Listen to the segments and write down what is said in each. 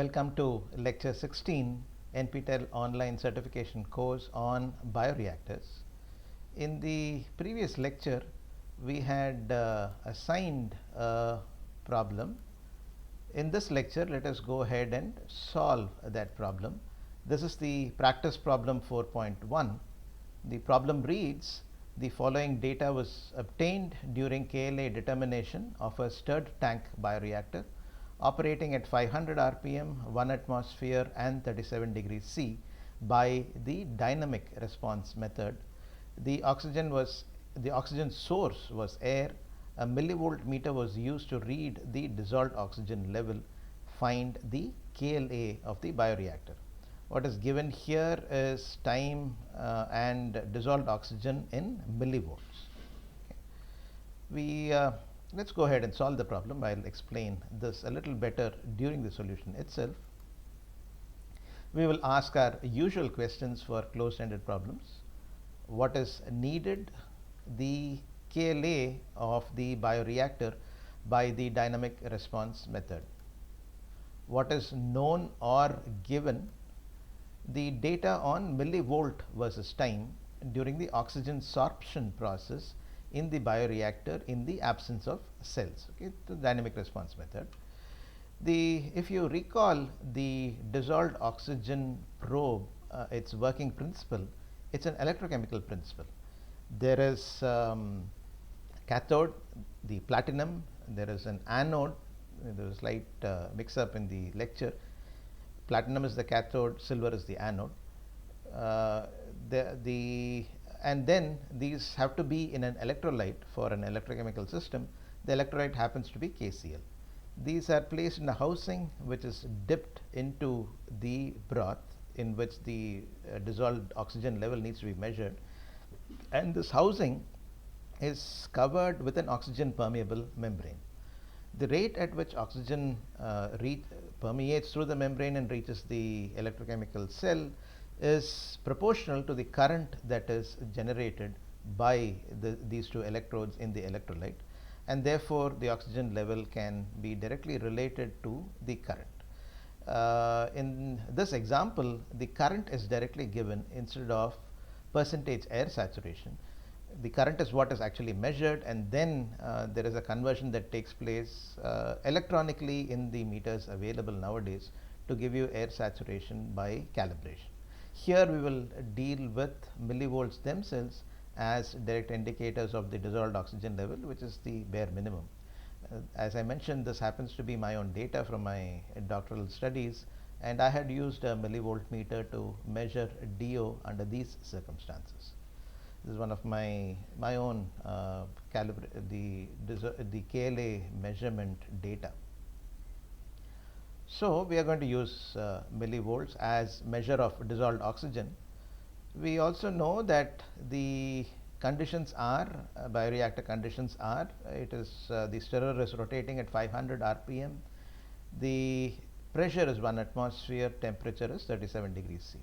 Welcome to Lecture 16, NPTEL Online Certification course on Bioreactors. In the previous lecture, we had assigned a problem. In this lecture, let us go ahead and solve that problem. This is the practice problem 4.1. The problem reads, the following data was obtained during KLA determination of a stirred tank bioreactor operating at 500 rpm, 1 atmosphere and 37 degrees C by the dynamic response method. The oxygen source was air. A millivolt meter was used to read the dissolved oxygen level. Find the KLA of the bioreactor. What is given here is time and dissolved oxygen in millivolts. Okay. Let's go ahead and solve the problem. I'll explain this a little better during the solution itself. We will ask our usual questions for closed-ended problems. What is needed? The KLA of the bioreactor by the dynamic response method. What is known or given? The data on millivolt versus time during the oxygen sorption process in the bioreactor in the absence of cells. Okay, the dynamic response method. If you recall the dissolved oxygen probe, its working principle, it's an electrochemical principle. There is cathode, the platinum, there is an anode. There is a slight mix up in the lecture. Platinum is the cathode, silver is the anode. And then these have to be in an electrolyte for an electrochemical system. The electrolyte happens to be KCl. These are placed in a housing which is dipped into the broth in which the dissolved oxygen level needs to be measured, and this housing is covered with an oxygen permeable membrane. The rate at which oxygen permeates through the membrane and reaches the electrochemical cell is proportional to the current that is generated by these two electrodes in the electrolyte, and therefore the oxygen level can be directly related to the current. In this example, the current is directly given instead of percentage air saturation. The current is what is actually measured, and then there is a conversion that takes place electronically in the meters available nowadays to give you air saturation by calibration. Here we will deal with millivolts themselves as direct indicators of the dissolved oxygen level, which is the bare minimum. As I mentioned, this happens to be my own data from my doctoral studies, and I had used a millivolt meter to measure DO under these circumstances. This is one of my own the KLA measurement data. So we are going to use millivolts as measure of dissolved oxygen. We also know that the conditions are bioreactor conditions are the stirrer is rotating at 500 rpm. The pressure is 1 atmosphere, temperature is 37 degrees C.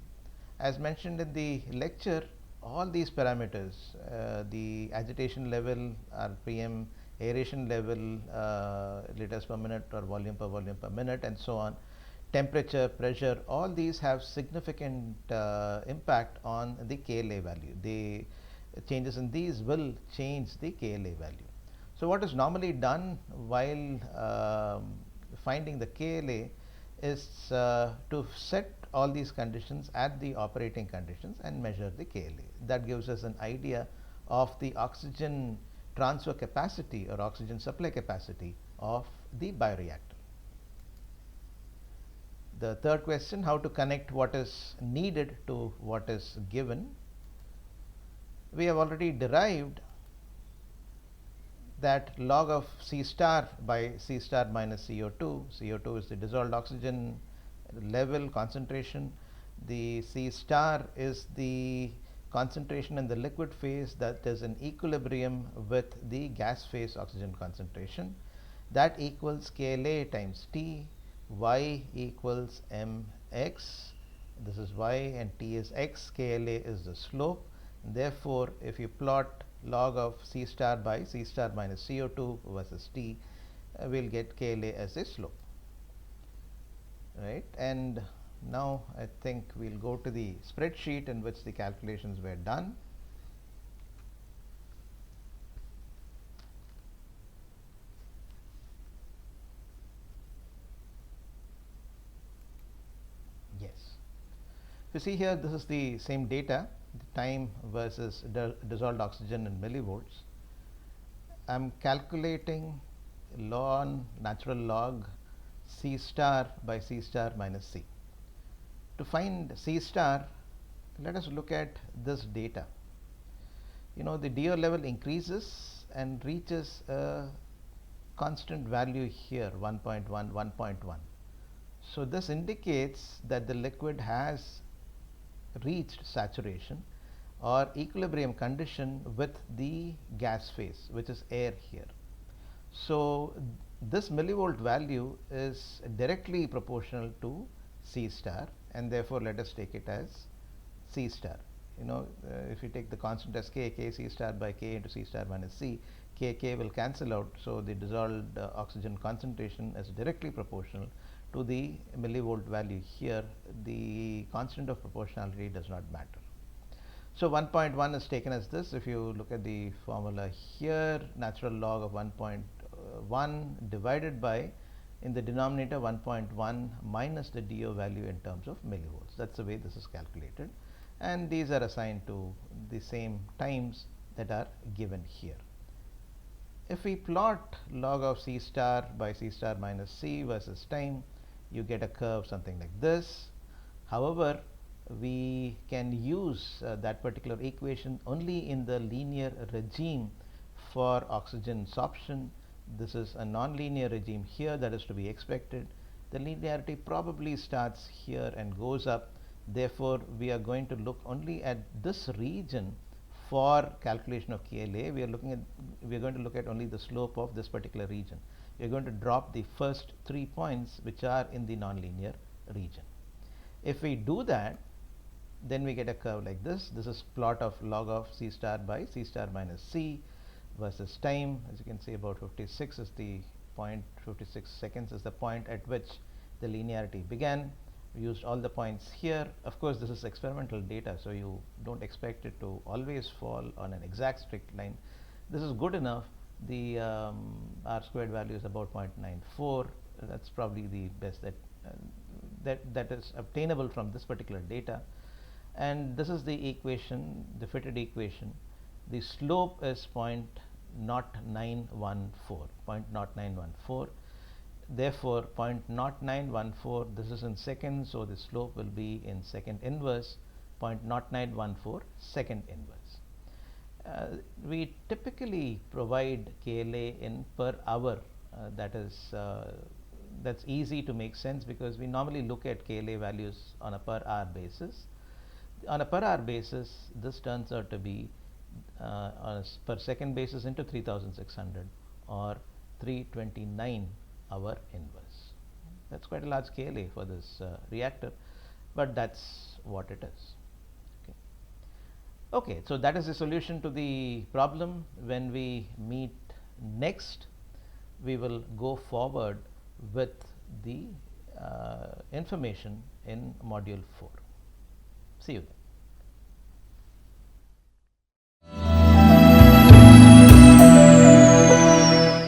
As mentioned in the lecture, all these parameters, the agitation level, RPM, aeration level, liters per minute or volume per minute, and so on, temperature, pressure, all these have significant impact on the KLA value. The changes in these will change the KLA value. So what is normally done while finding the KLA is to set all these conditions at the operating conditions and measure the KLA. That gives us an idea of the oxygen transfer capacity or oxygen supply capacity of the bioreactor. The third question, how to connect what is needed to what is given. We have already derived that log of C star by C star minus CO2. CO2 is the dissolved oxygen level concentration. The C star is the concentration in the liquid phase that is in equilibrium with the gas phase oxygen concentration. That equals KLA times T. Y equals mx. This is y and T is x. KLA is the slope. Therefore, if you plot log of C star by C star minus CO2 versus T, we'll get KLA as a slope. right? And now I think we'll go to the spreadsheet in which the calculations were done. Yes. You see here, this is the same data, the time versus dissolved oxygen in millivolts. I'm calculating natural log C star by C star minus C. To find C star, let us look at this data. The DO level increases and reaches a constant value here, 1.1, 1.1. So this indicates that the liquid has reached saturation or equilibrium condition with the gas phase, which is air here. So this millivolt value is directly proportional to C star, and therefore let us take it as C star. If you take the constant as k C star by k into C star minus C, k will cancel out, so the dissolved oxygen concentration is directly proportional to the millivolt value here. The constant of proportionality does not matter. So 1.1 is taken as this. If you look at the formula here, natural log of 1.1 divided by, in the denominator, 1.1 minus the DO value in terms of millivolts. That's the way this is calculated, and these are assigned to the same times that are given here. If we plot log of C star by C star minus C versus time, you get a curve something like this. However, we can use that particular equation only in the linear regime for oxygen sorption. This is a non-linear regime here, that is to be expected. The linearity probably starts here and goes up. Therefore, we are going to look only at this region for calculation of KLA. We are going to look at only the slope of this particular region. We are going to drop the first 3 points which are in the nonlinear region. If we do that, then we get a curve like this. This is plot of log of C star by C star minus C versus time. As you can see, about 56 is the point, 56 seconds is the point at which the linearity began. We used all the points here. Of course, this is experimental data, so you don't expect it to always fall on an exact strict line. This is good enough. The R squared value is about 0.94. That's probably the best that is obtainable from this particular data. And this is the equation, the fitted equation. The slope is 0.0914. Therefore, 0.0914, this is in seconds, so the slope will be in second inverse, 0.0914 second inverse. We typically provide KLA in per hour. That's easy to make sense because we normally look at KLA values on a per hour basis. On a per hour basis, this turns out to be on a per second basis into 3600 or 329 hour inverse. That's quite a large KLA for this reactor, but that's what it is. Okay, so that is the solution to the problem. When we meet next, we will go forward with the information in module 4. See you then.